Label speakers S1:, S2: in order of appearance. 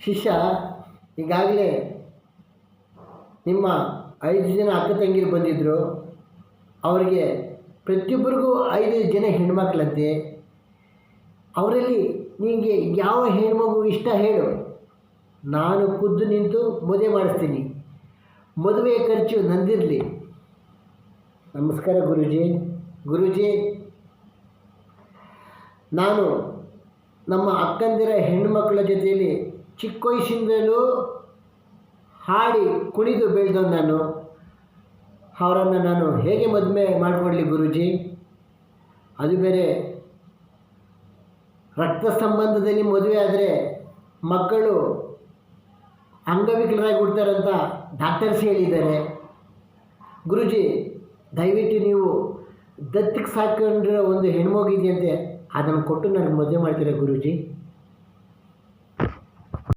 S1: ಶಿಷ್ಯ, ಈಗಾಗಲೇ ನಿಮ್ಮ 5 ಜನ ಅಕ್ಕ ತಂಗಿರು ಬಂದಿದ್ದರು. ಅವರಿಗೆ ಪ್ರತಿಯೊಬ್ಬರಿಗೂ 5 ಜನ ಹೆಣ್ಮಕ್ಳಂತೆ. ಅವರಲ್ಲಿ ನಿನಗೆ ಯಾವ ಹೆಣ್ಮಗು ಇಷ್ಟ ಹೇಳು, ನಾನು ಖುದ್ದು ನಿಂತು ಮದುವೆ ಮಾಡಿಸ್ತೀನಿ. ಮದುವೆ ಖರ್ಚು ನಂದಿರಲಿ. ನಮಸ್ಕಾರ ಗುರೂಜಿ. ಗುರೂಜಿ, ನಾನು ನಮ್ಮ ಅಕ್ಕಂದಿರ ಹೆಣ್ಣುಮಕ್ಕಳ ಜೊತೆಯಲ್ಲಿ ಚಿಕ್ಕ ವಯಸ್ಸಿಂದಲೂ ಹಾಡಿ ಕುಣಿದು ಬೆಳೆದವನು ನಾನು. ಅವರನ್ನು ನಾನು ಹೇಗೆ ಮದುವೆ ಮಾಡಿಕೊಡ್ಲಿ ಗುರೂಜಿ? ಅದು ಬೇರೆ ರಕ್ತ ಸಂಬಂಧದಲ್ಲಿ ಮದುವೆ ಆದರೆ ಮಕ್ಕಳು ಅಂಗವಿಕಲರಾಗಿ ಹುಡ್ತಾರಂತ ಡಾಕ್ಟರ್ಸ್ ಹೇಳಿದ್ದಾರೆ. ಗುರೂಜಿ, ದಯವಿಟ್ಟು ನೀವು ದತ್ತಕ್ಕೆ ಸಾಕೊಂಡಿರೋ ಒಂದು ಹೆಣ್ಮಗು ಇದೆಯಂತೆ, ಅದನ್ನು ಕೊಟ್ಟು ನನಗೆ ಮದುವೆ ಮಾಡ್ತೀರಾ ಗುರೂಜಿ?